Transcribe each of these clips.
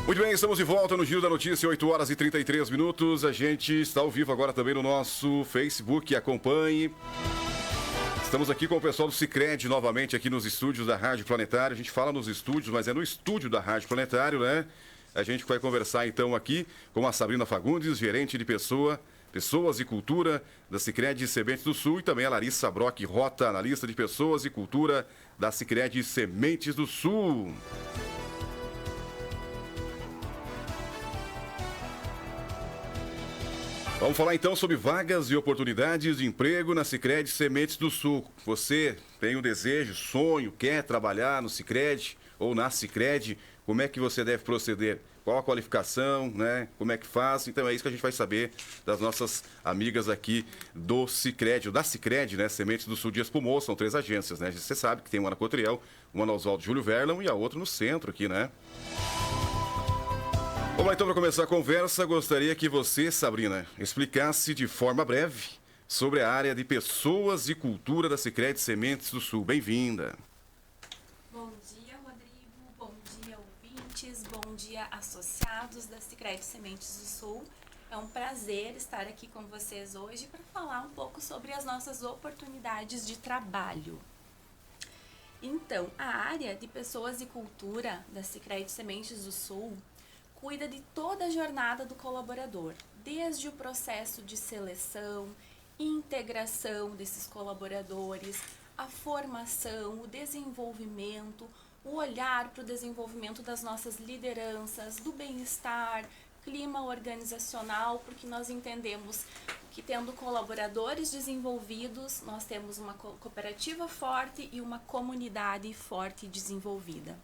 Muito bem, estamos de volta no Giro da Notícia, 8 horas e 33 minutos. A gente está ao vivo agora também no nosso Facebook, acompanhe. Estamos aqui com o pessoal do Sicredi novamente aqui nos estúdios da Rádio Planetário. A gente fala nos estúdios, mas é no estúdio da Rádio Planetário, né? A gente vai conversar então aqui com a Sabrina Fagundes, gerente de Pessoas e Cultura da Sicredi Sementes do Sul, e também a Larissa Brock Rota, analista de Pessoas e Cultura da Sicredi Sementes do Sul. Vamos falar então sobre vagas e oportunidades de emprego na Sicredi Sementes do Sul. Você tem o desejo, sonho, quer trabalhar no Sicredi ou na Sicredi? Como é que você deve proceder? Qual a qualificação, né? Como é que faz? Então é isso que a gente vai saber das nossas amigas aqui do Sicredi, ou da Sicredi, né? Sementes do Sul de Espumoso, são 3 agências, né? Você sabe que tem uma na Cotriel, uma na Oswaldo Júlio Verlão e a outra no centro aqui, né? Vamos lá então, para começar a conversa, gostaria que você, Sabrina, explicasse de forma breve sobre a área de Pessoas e Cultura da Sicredi Sementes do Sul. Bem-vinda. Bom dia, Rodrigo. Bom dia, ouvintes. Bom dia, associados da Sicredi Sementes do Sul. É um prazer estar aqui com vocês hoje para falar um pouco sobre as nossas oportunidades de trabalho. Então, a área de Pessoas e Cultura da Sicredi Sementes do Sul cuida de toda a jornada do colaborador, desde o processo de seleção, integração desses colaboradores, a formação, o desenvolvimento, o olhar para o desenvolvimento das nossas lideranças, do bem-estar, clima organizacional, porque nós entendemos que tendo colaboradores desenvolvidos, nós temos uma cooperativa forte e uma comunidade forte e desenvolvida.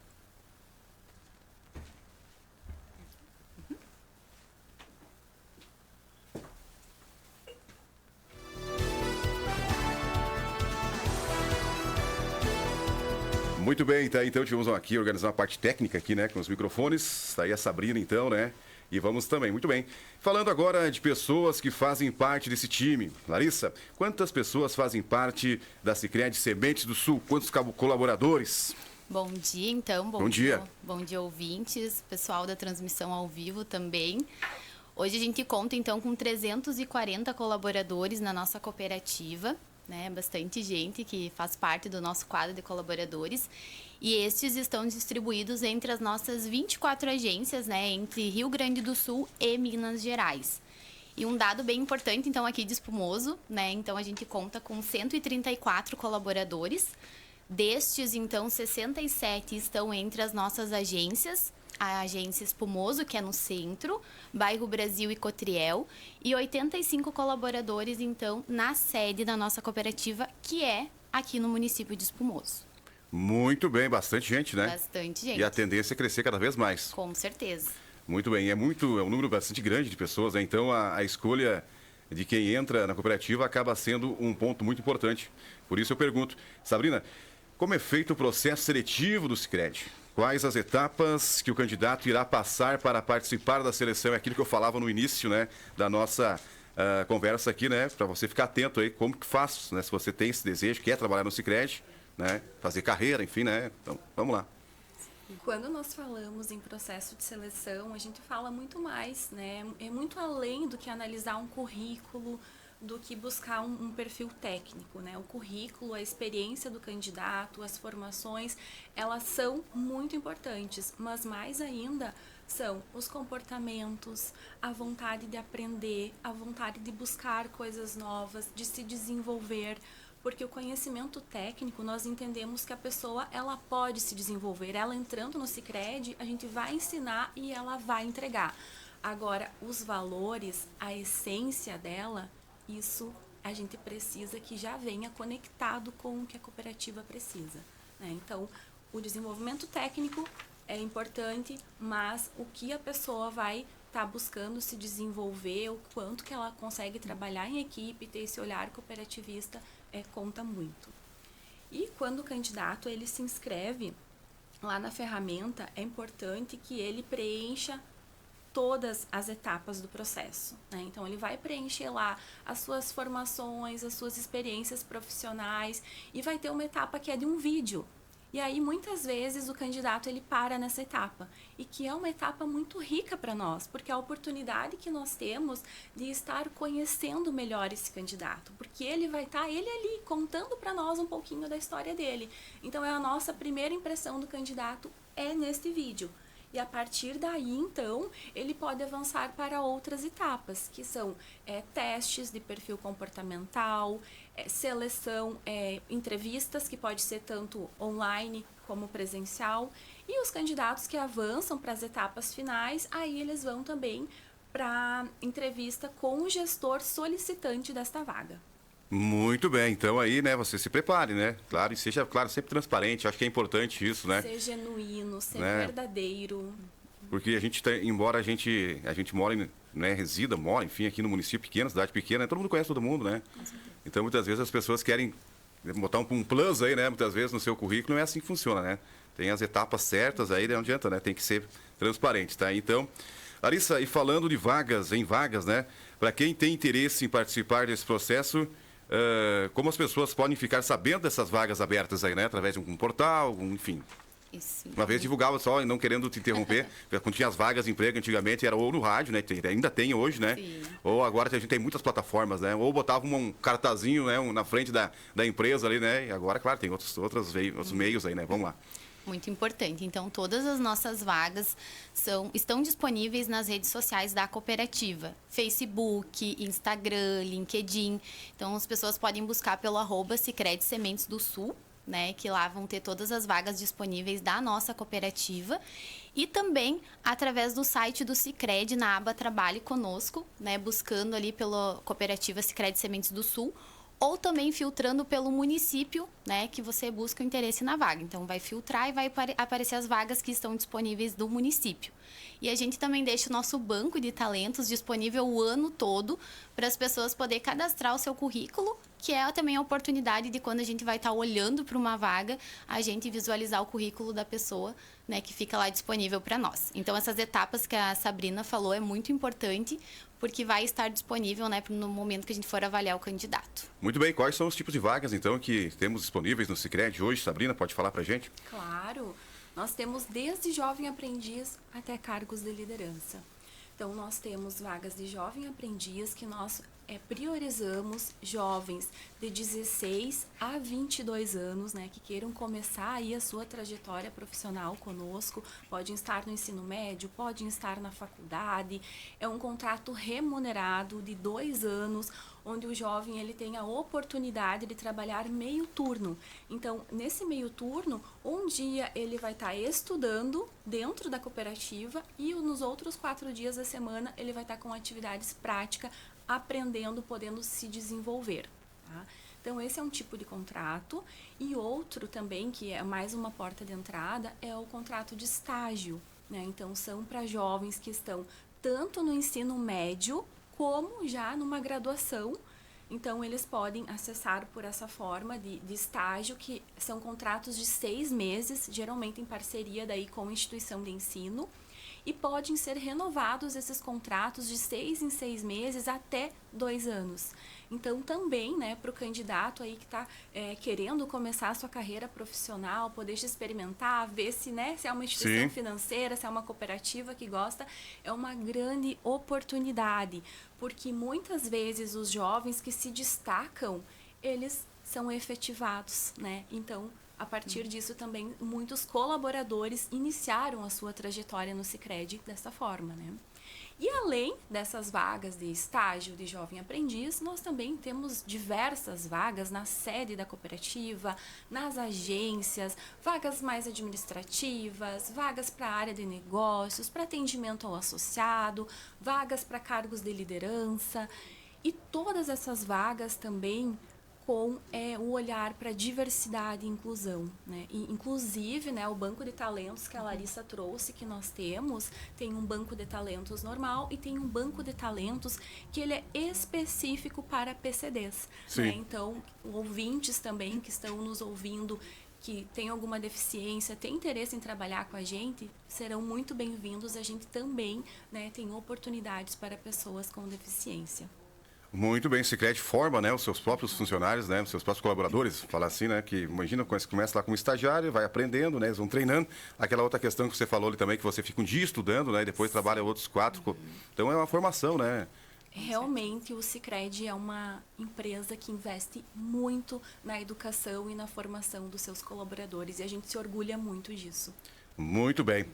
Muito bem, tá? Então tivemos aqui organizar uma parte técnica aqui, né? Com os microfones. Está aí a Sabrina, então, né? E vamos também, muito bem. Falando agora de pessoas que fazem parte desse time. Larissa, quantas pessoas fazem parte da Sicredi Sementes do Sul? Quantos colaboradores? Bom dia, então. Bom dia. Bom dia, ouvintes, pessoal da transmissão ao vivo também. Hoje a gente conta, então, com 340 colaboradores na nossa cooperativa, né? Bastante gente que faz parte do nosso quadro de colaboradores. E estes estão distribuídos entre as nossas 24 agências, né? Entre Rio Grande do Sul e Minas Gerais. E um dado bem importante, então, aqui de Espumoso, né? Então, a gente conta com 134 colaboradores. Destes, então, 67 estão entre as nossas agências. A agência Espumoso, que é no centro, Bairro Brasil e Cotriel, e 85 colaboradores, então, na sede da nossa cooperativa, que é aqui no município de Espumoso. Muito bem, bastante gente, né? Bastante gente. E a tendência é crescer cada vez mais. Com certeza. Muito bem, é um número bastante grande de pessoas, né? Então a escolha de quem entra na cooperativa acaba sendo um ponto muito importante. Por isso eu pergunto, Sabrina, como é feito o processo seletivo do Sicredi? Quais as etapas que o candidato irá passar para participar da seleção? É aquilo que eu falava no início, né, da nossa conversa aqui, né, para você ficar atento aí, como que faz, né, se você tem esse desejo, quer trabalhar no Sicredi, né, fazer carreira, enfim, né, então vamos lá. Quando nós falamos em processo de seleção, a gente fala muito mais, né, é muito além do que analisar um currículo, do que buscar um perfil técnico, né? O currículo, a experiência do candidato, as formações, elas são muito importantes, mas mais ainda são os comportamentos, a vontade de aprender, a vontade de buscar coisas novas, de se desenvolver, porque o conhecimento técnico, nós entendemos que a pessoa, ela pode se desenvolver, ela entrando no Sicredi, a gente vai ensinar e ela vai entregar. Agora, os valores, a essência dela, isso a gente precisa que já venha conectado com o que a cooperativa precisa, né? Então, o desenvolvimento técnico é importante, mas o que a pessoa vai estar buscando se desenvolver, o quanto que ela consegue trabalhar em equipe, ter esse olhar cooperativista, conta muito. E quando o candidato ele se inscreve lá na ferramenta, é importante que ele preencha todas as etapas do processo, né? Então, ele vai preencher lá as suas formações, as suas experiências profissionais e vai ter uma etapa que é de um vídeo. E aí, muitas vezes, o candidato ele para nessa etapa. E que é uma etapa muito rica para nós, porque é a oportunidade que nós temos de estar conhecendo melhor esse candidato. Porque ele vai estar, ele ali, contando para nós um pouquinho da história dele. Então, é a nossa primeira impressão do candidato é neste vídeo. E a partir daí, então, ele pode avançar para outras etapas, que são testes de perfil comportamental, seleção, entrevistas, que pode ser tanto online como presencial. E os candidatos que avançam para as etapas finais, aí eles vão também para entrevista com o gestor solicitante desta vaga. Muito bem, então aí, né, você se prepare, né? Claro, e seja, claro, sempre transparente, acho que é importante isso, né? Ser genuíno, ser Né? verdadeiro. Porque a gente, embora a gente more, né, mora, enfim, aqui no município pequeno, cidade pequena, todo mundo conhece todo mundo, né? Então, muitas vezes as pessoas querem botar um plus aí, né, muitas vezes no seu currículo, não é assim que funciona, né? Tem as etapas certas, aí não adianta, né? Tem que ser transparente, tá? Então, Larissa, e falando de vagas, né? Para quem tem interesse em participar desse processo, como as pessoas podem ficar sabendo dessas vagas abertas aí, né? Através de um portal, enfim. Isso. Uma vez divulgava só, não querendo te interromper, quando tinha as vagas de emprego antigamente, era ou no rádio, né? Ainda tem hoje, né? Sim. Ou agora a gente tem muitas plataformas, né? Ou botava um cartazinho, né? Na frente da empresa ali, né? E agora, claro, tem outros meios aí, né? Vamos lá. Muito importante. Então, todas as nossas vagas estão disponíveis nas redes sociais da cooperativa. Facebook, Instagram, LinkedIn. Então, as pessoas podem buscar pelo @Sicredi Sementes do Sul, né, que lá vão ter todas as vagas disponíveis da nossa cooperativa. E também através do site do Sicredi, na aba Trabalhe Conosco, né, buscando ali pela cooperativa Sicredi Sementes do Sul, ou também filtrando pelo município, né, que você busca o interesse na vaga. Então, vai filtrar e vai aparecer as vagas que estão disponíveis do município. E a gente também deixa o nosso banco de talentos disponível o ano todo para as pessoas poderem cadastrar o seu currículo, que é também a oportunidade de, quando a gente vai estar olhando para uma vaga, a gente visualizar o currículo da pessoa, né, que fica lá disponível para nós. Então, essas etapas que a Sabrina falou é muito importante, porque vai estar disponível, né, no momento que a gente for avaliar o candidato. Muito bem, quais são os tipos de vagas, então, que temos disponíveis no Sicredi hoje? Sabrina, pode falar pra gente? Claro, nós temos desde jovem aprendiz até cargos de liderança. Então, nós temos vagas de jovem aprendiz que nós priorizamos jovens de 16 a 22 anos, né, que queiram começar aí a sua trajetória profissional conosco. Podem estar no ensino médio, podem estar na faculdade. É um contrato remunerado de 2 anos, onde o jovem ele tem a oportunidade de trabalhar meio turno. Então, nesse meio turno, um dia ele vai estar estudando dentro da cooperativa e nos outros 4 dias da semana ele vai estar com atividades práticas, aprendendo, podendo se desenvolver. Tá? Então, esse é um tipo de contrato. E outro também, que é mais uma porta de entrada, é o contrato de estágio, né? Então, são para jovens que estão tanto no ensino médio como já numa graduação. Então, eles podem acessar por essa forma de estágio, que são contratos de 6 meses, geralmente em parceria daí com a instituição de ensino, e podem ser renovados esses contratos de 6 em 6 meses até 2 anos. Então, também, né, para o candidato aí que está querendo começar a sua carreira profissional, poder experimentar, ver se, né, se é uma instituição financeira, se é uma cooperativa que gosta, é uma grande oportunidade, porque muitas vezes os jovens que se destacam, eles são efetivados, né? Então, a partir disso também muitos colaboradores iniciaram a sua trajetória no Sicredi dessa forma, né? E além dessas vagas de estágio de jovem aprendiz, nós também temos diversas vagas na sede da cooperativa, nas agências, vagas mais administrativas, vagas para a área de negócios, para atendimento ao associado, vagas para cargos de liderança. E todas essas vagas também com o olhar para diversidade e inclusão, né? E, inclusive, né, o banco de talentos que a Larissa trouxe, que nós temos, tem um banco de talentos normal e tem um banco de talentos que ele é específico para PCDs. Né? Então, ouvintes também que estão nos ouvindo, que tem alguma deficiência, tem interesse em trabalhar com a gente, serão muito bem-vindos. A gente também, né, tem oportunidades para pessoas com deficiência. Muito bem, o Sicredi forma, né, os seus próprios funcionários, né, os seus próprios colaboradores, falar assim, né, que imagina quando você começa lá como estagiário, vai aprendendo, né, eles vão treinando. Aquela outra questão que você falou ali também, que você fica um dia estudando, né, e depois trabalha outros 4. Então é uma formação, né? Realmente, o Sicredi é uma empresa que investe muito na educação e na formação dos seus colaboradores, e a gente se orgulha muito disso. Muito bem.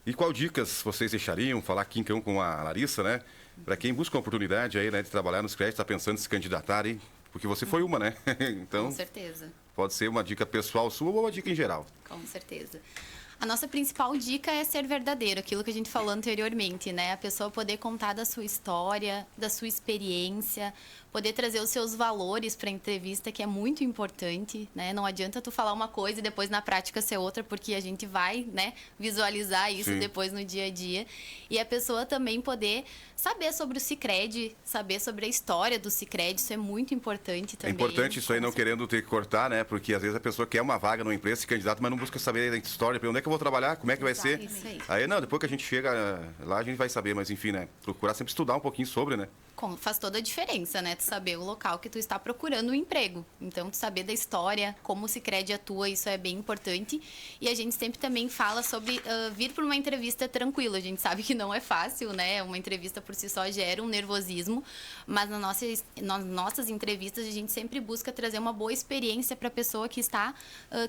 E qual dicas vocês deixariam, falar aqui então com a Larissa, né? Para quem busca uma oportunidade aí, né, de trabalhar nos créditos, está pensando em se candidatar aí, porque você foi uma, né? Então, Com certeza. pode ser uma dica pessoal sua ou uma dica em geral. Com certeza. A nossa principal dica é ser verdadeiro, aquilo que a gente falou anteriormente, né? A pessoa poder contar da sua história, da sua experiência, poder trazer os seus valores para a entrevista, que é muito importante, né? Não adianta tu falar uma coisa e depois na prática ser outra, porque a gente vai, né, visualizar isso Sim. depois no dia a dia. E a pessoa também poder saber sobre o Sicredi, saber sobre a história do Sicredi, isso é muito importante É também. importante isso aí, não querendo ter que cortar, né? Porque às vezes a pessoa quer uma vaga numa empresa, se candidata, mas não busca saber da história, onde é que eu vou trabalhar, como é que vai ser. Isso aí. Aí, não, depois que a gente chega lá, a gente vai saber, mas enfim, né? Procurar sempre estudar um pouquinho sobre, né? Faz toda a diferença, né? Tu saber o local que tu está procurando um emprego. Então, tu saber da história, como o Sicredi atua, isso é bem importante. E a gente sempre também fala sobre vir para uma entrevista tranquila. A gente sabe que não é fácil, né? Uma entrevista por si só gera um nervosismo. Mas nas nossas entrevistas, a gente sempre busca trazer uma boa experiência para a pessoa que está,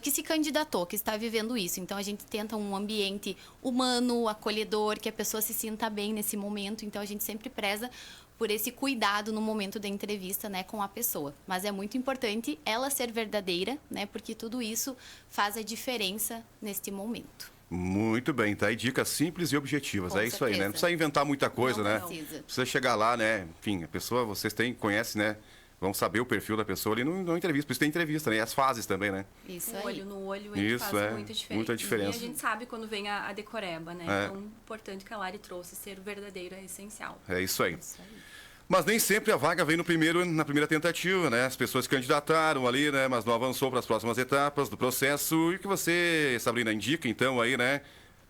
que se candidatou, que está vivendo isso. Então, a gente tenta um ambiente humano, acolhedor, que a pessoa se sinta bem nesse momento. Então, a gente sempre preza por esse cuidado no momento da entrevista, né, com a pessoa. Mas é muito importante ela ser verdadeira, né, porque tudo isso faz a diferença neste momento. Muito bem, tá aí dicas simples e objetivas. Com é isso aí, né? certeza. Não precisa inventar muita coisa, Não né? precisa. Precisa chegar lá, né? Enfim, a pessoa, vocês conhecem, né? Vão saber o perfil da pessoa ali no entrevista. Por isso tem entrevista, né? E as fases também, né? Isso O aí. olho no olho, ele Isso, faz muita diferença. muita diferença. E a gente sabe quando vem a decoreba, né? É. Então, importante que a Lari trouxe, ser verdadeiro é essencial. É isso aí. Isso aí. Mas nem sempre a vaga vem na primeira tentativa, né? As pessoas se candidataram ali, né? Mas não avançou para as próximas etapas do processo. E o que você, Sabrina, indica então aí, né?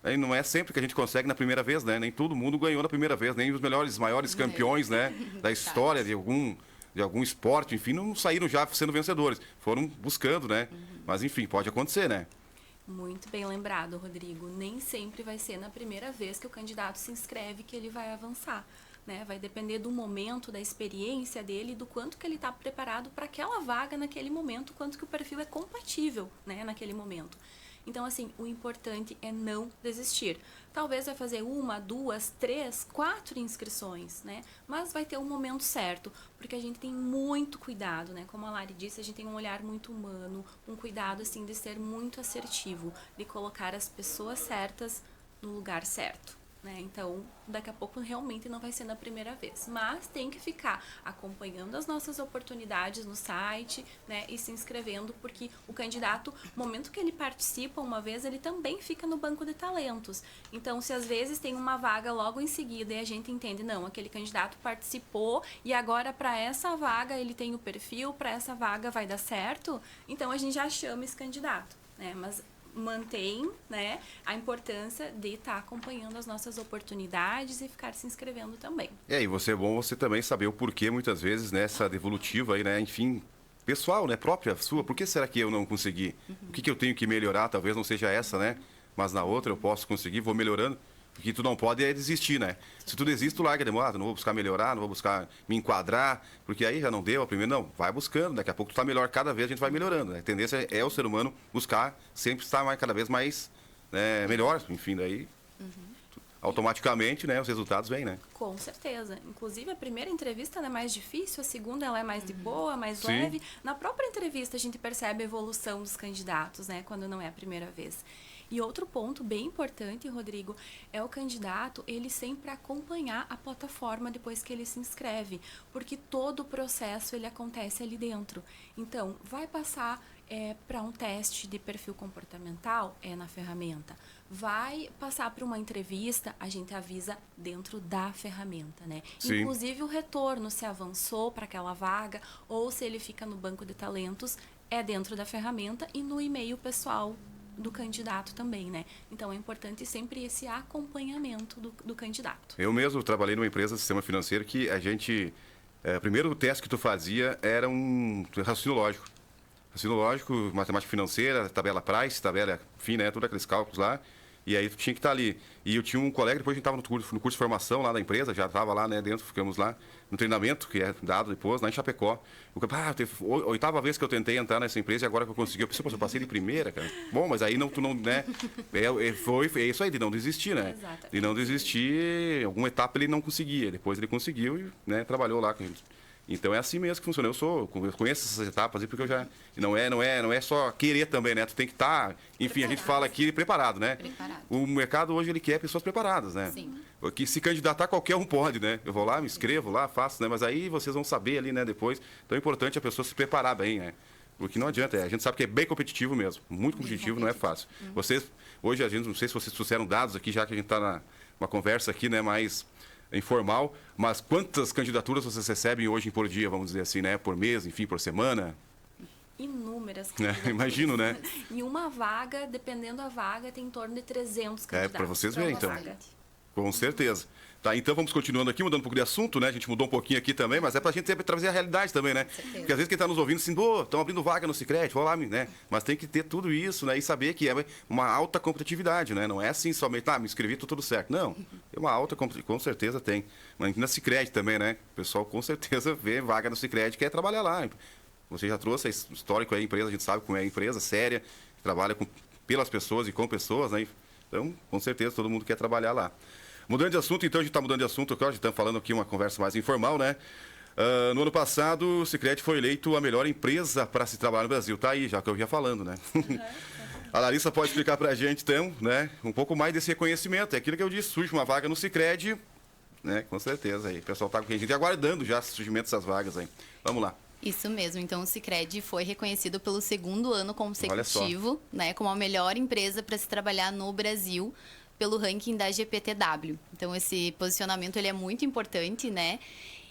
Aí não é sempre que a gente consegue na primeira vez, né? Nem todo mundo ganhou na primeira vez, nem os maiores campeões, né? Da história de algum esporte, enfim, não saíram já sendo vencedores. Foram buscando, né? Mas enfim, pode acontecer, né? Muito bem lembrado, Rodrigo. Nem sempre vai ser na primeira vez que o candidato se inscreve que ele vai avançar. Né? Vai depender do momento, da experiência dele, do quanto que ele está preparado para aquela vaga naquele momento, quanto que o perfil é compatível, né, naquele momento. Então, assim, o importante é não desistir. Talvez vai fazer 1, 2, 3, 4 inscrições, né? Mas vai ter um momento certo, porque a gente tem muito cuidado, né? Como a Lari disse, a gente tem um olhar muito humano, um cuidado, assim, de ser muito assertivo, de colocar as pessoas certas no lugar certo. Né? Então, daqui a pouco realmente não vai ser na primeira vez, mas tem que ficar acompanhando as nossas oportunidades no site, né? E se inscrevendo, porque o candidato, no momento que ele participa uma vez, ele também fica no banco de talentos. Então, se às vezes tem uma vaga logo em seguida e a gente entende, não, aquele candidato participou e agora para essa vaga ele tem o perfil, para essa vaga vai dar certo, então a gente já chama esse candidato, né? Mas mantém, né, a importância de estar acompanhando as nossas oportunidades e ficar se inscrevendo também. E você é bom você também saber o porquê, muitas vezes, nessa devolutiva aí, né? Enfim, pessoal, né? Própria sua. Por que será que eu não consegui? O que eu tenho que melhorar? Talvez não seja essa, né? Mas na outra eu posso conseguir, vou melhorando. Porque tu não pode é desistir, né? Se tu desiste, tu larga demorado. Não vou buscar melhorar, não vou buscar me enquadrar, porque aí já não deu a primeira. Não, vai buscando. Daqui a pouco tu tá melhor, cada vez a gente vai melhorando. Né? A tendência é o ser humano buscar sempre estar cada vez mais melhor. Enfim, daí automaticamente, né, os resultados vêm, né? Com certeza. Inclusive, a primeira entrevista ela é mais difícil, a segunda ela é mais de boa, mais Sim. leve. Na própria entrevista, a gente percebe a evolução dos candidatos, né, quando não é a primeira vez. E outro ponto bem importante, Rodrigo, é o candidato, ele sempre acompanhar a plataforma depois que ele se inscreve, porque todo o processo ele acontece ali dentro. Então, vai passar para um teste de perfil comportamental, é na ferramenta. Vai passar para uma entrevista, a gente avisa dentro da ferramenta, né? Sim. Inclusive o retorno, se avançou para aquela vaga ou se ele fica no banco de talentos, é dentro da ferramenta e no e-mail pessoal do candidato também, né? Então é importante sempre esse acompanhamento do candidato. Eu mesmo trabalhei numa empresa de sistema financeiro que a gente primeiro o teste que tu fazia era um raciocínio lógico. Raciocínio lógico, matemática financeira, tabela price, tabela, enfim, né? Todos aqueles cálculos lá. E aí tu tinha que estar ali. E eu tinha um colega, depois a gente estava no curso de formação lá da empresa, já estava lá, né, dentro, ficamos lá no treinamento, que é dado depois, lá em Chapecó. Teve 8ª vez que eu tentei entrar nessa empresa e agora que eu consegui. Eu pensei, eu passei de primeira, cara. Bom, mas aí tu não, né? É isso aí, de não desistir, né? Exatamente. De não desistir, em alguma etapa ele não conseguia. Depois ele conseguiu e, né, trabalhou lá com eles. Então é assim mesmo que funciona. Eu conheço essas etapas aí porque eu já não é só querer também, né? Tu tem que estar, enfim, preparado. A gente fala aqui preparado, né? Preparado. O mercado hoje ele quer pessoas preparadas, né? Sim. Que se candidatar qualquer um pode, né? Eu vou lá, me inscrevo lá, faço, né? Mas aí vocês vão saber ali, né, depois. Então é importante a pessoa se preparar bem, né? Porque não adianta, a gente sabe que é bem competitivo mesmo, muito competitivo, não é fácil. Vocês, hoje a gente, não sei se vocês trouxeram dados aqui, já que a gente está numa conversa aqui, né, mais informal, mas quantas candidaturas vocês recebem hoje por dia, vamos dizer assim, né? Por mês, enfim, por semana? Inúmeras Imagino, né? Em uma vaga, dependendo da vaga, tem em torno de 300 candidatos. Para vocês verem, então. Vaga. Com certeza. Tá, então vamos continuando aqui, mudando um pouco de assunto, né? A gente mudou um pouquinho aqui também, mas é pra gente sempre trazer a realidade também, né? Porque às vezes quem tá nos ouvindo assim, pô, estão abrindo vaga no Sicredi, vou lá, né? Mas tem que ter tudo isso, né? E saber que é uma alta competitividade, né? Não é assim somente, me inscrevi, tô tudo certo. Não, é uma alta competitividade, com certeza tem. Mas na Sicredi também, né? O pessoal com certeza vê vaga no Sicredi e quer trabalhar lá. Você já trouxe histórico aí, a empresa, a gente sabe como é a empresa, séria, que trabalha pelas pessoas e com pessoas, né? Então, com certeza, todo mundo quer trabalhar lá. Mudando de assunto, então, a gente está mudando de assunto, a gente está falando aqui uma conversa mais informal, né? No ano passado, o Sicredi foi eleito a melhor empresa para se trabalhar no Brasil. Tá aí, já que eu ia falando, né? A Larissa pode explicar para a gente, então, né? Um pouco mais desse reconhecimento. É aquilo que eu disse, surge uma vaga no Sicredi, né? Com certeza, aí. O pessoal está com a gente aguardando já o surgimento dessas vagas aí. Vamos lá. Isso mesmo, então o Sicredi foi reconhecido pelo 2º ano consecutivo, né, como a melhor empresa para se trabalhar no Brasil, pelo ranking da GPTW. Então esse posicionamento ele é muito importante, né?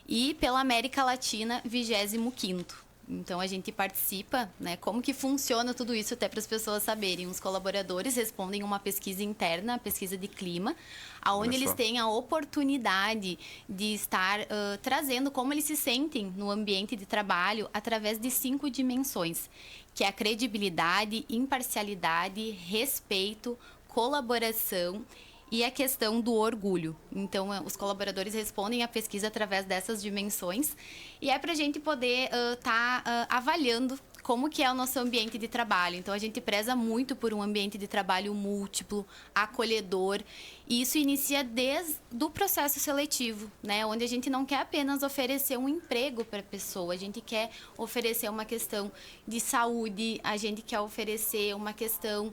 E pela América Latina, 25º. Então a gente participa, né? Como que funciona tudo isso até para as pessoas saberem. Os colaboradores respondem uma pesquisa interna, a pesquisa de clima, aonde eles têm a oportunidade de estar trazendo como eles se sentem no ambiente de trabalho através de 5 dimensões, que é a credibilidade, imparcialidade, respeito, colaboração e a questão do orgulho. Então, os colaboradores respondem à pesquisa através dessas dimensões e é para a gente poder estar avaliando como que é o nosso ambiente de trabalho. Então, a gente preza muito por um ambiente de trabalho múltiplo, acolhedor, e isso inicia desde o processo seletivo, né? Onde a gente não quer apenas oferecer um emprego para a pessoa, a gente quer oferecer uma questão de saúde, a gente quer oferecer uma questão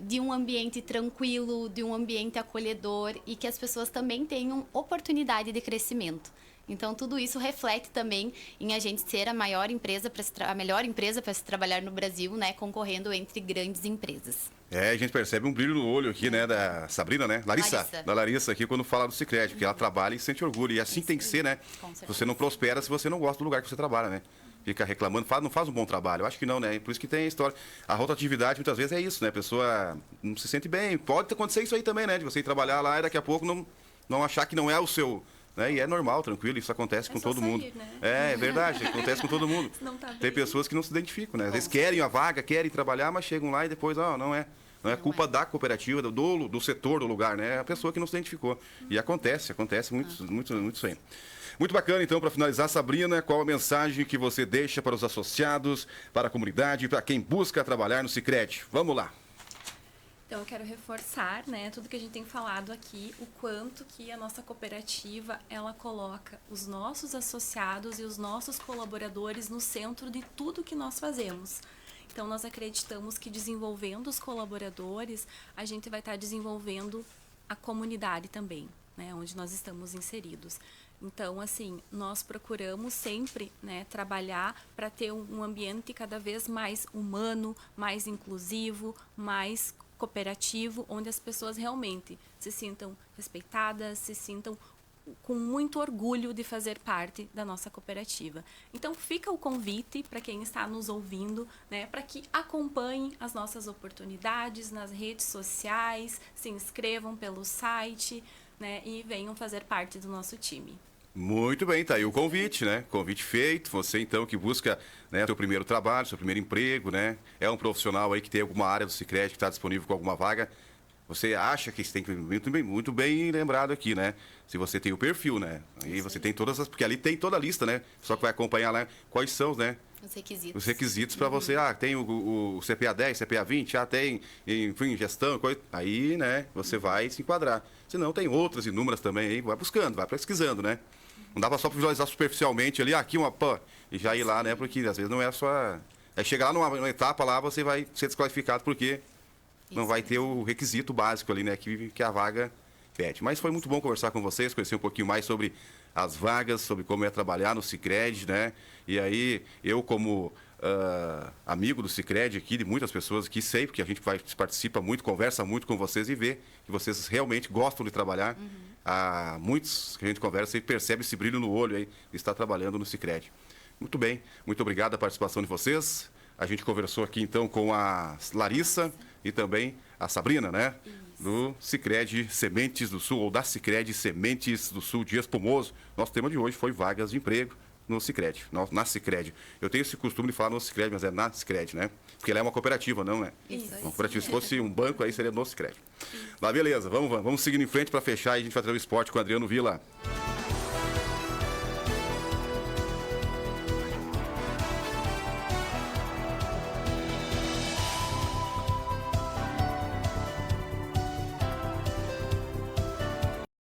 de um ambiente tranquilo, de um ambiente acolhedor e que as pessoas também tenham oportunidade de crescimento. Então, tudo isso reflete também em a gente ser a melhor empresa para se trabalhar no Brasil, né? Concorrendo entre grandes empresas. A gente percebe um brilho no olho aqui, né? Da Sabrina, né? Larissa. Da Larissa aqui, quando fala do Sicredi, porque ela trabalha e sente orgulho. E assim tem que ser, né? Você não prospera se você não gosta do lugar que você trabalha, né? Fica reclamando, não faz um bom trabalho. Eu acho que não, né? Por isso que tem a história. A rotatividade, muitas vezes, é isso, né? A pessoa não se sente bem. Pode acontecer isso aí também, né? De você ir trabalhar lá e daqui a pouco não achar que não é o seu... Né? E é normal, tranquilo, isso acontece com todo mundo. Né? É verdade, acontece com todo mundo. Tem pessoas que não se identificam, né? Às vezes querem a vaga, querem trabalhar, mas chegam lá e depois, não é culpa da cooperativa, do setor, do lugar, né? É a pessoa que não se identificou. E acontece muito isso aí. Muito bacana, então, para finalizar, Sabrina, qual a mensagem que você deixa para os associados, para a comunidade, para quem busca trabalhar no Sicredi? Vamos lá. Então, eu quero reforçar, né, tudo que a gente tem falado aqui, o quanto que a nossa cooperativa, ela coloca os nossos associados e os nossos colaboradores no centro de tudo que nós fazemos. Então, nós acreditamos que desenvolvendo os colaboradores, a gente vai estar desenvolvendo a comunidade também, né, onde nós estamos inseridos. Então, assim, nós procuramos sempre, né, trabalhar para ter um ambiente cada vez mais humano, mais inclusivo, mais cooperativo, onde as pessoas realmente se sintam respeitadas, se sintam com muito orgulho de fazer parte da nossa cooperativa. Então, fica o convite para quem está nos ouvindo, né, para que acompanhem as nossas oportunidades nas redes sociais, se inscrevam pelo site, né, e venham fazer parte do nosso time. Muito bem, tá aí o convite, né? Convite feito. Você, então, que busca, né, seu primeiro trabalho, seu primeiro emprego, né? É um profissional aí que tem alguma área do Sicredi que está disponível com alguma vaga. Você acha que tem que... Muito bem lembrado aqui, né? Se você tem o perfil, né? Aí você tem todas as... Porque ali tem toda a lista, né? Só que vai acompanhar lá quais são, né? Os requisitos para você. Tem o CPA 10, CPA 20, tem, enfim, gestão, coisa. Aí, né, você vai se enquadrar. Se não, tem outras inúmeras também aí. Vai buscando, vai pesquisando, né? Não dá para só visualizar superficialmente ali, aqui uma pã, e já ir lá, né? Porque às vezes não é só... Aí chegar lá numa etapa lá, você vai ser desqualificado porque não vai ter o requisito básico ali, né? Que a vaga pede. Mas foi muito bom conversar com vocês, conhecer um pouquinho mais sobre as vagas, sobre como é trabalhar no Sicredi, né? E aí, eu como amigo do Sicredi aqui, de muitas pessoas aqui, sei, porque a gente participa muito, conversa muito com vocês e vê que vocês realmente gostam de trabalhar. Há muitos que a gente conversa e percebe esse brilho no olho aí de estar trabalhando no Sicredi. Muito bem, muito obrigado a participação de vocês. A gente conversou aqui então com a Larissa e também a Sabrina, né? Do Sicredi Sementes do Sul, ou da Sicredi Sementes do Sul de Espumoso. Nosso tema de hoje foi vagas de emprego no Sicredi, na Sicredi. Eu tenho esse costume de falar no Sicredi, mas é na Sicredi, né? Porque ela é uma cooperativa, não é? Isso. Uma cooperativa, se fosse um banco, aí seria no Sicredi. Mas beleza, vamos seguindo em frente para fechar e a gente vai trazer o esporte com o Adriano Villa.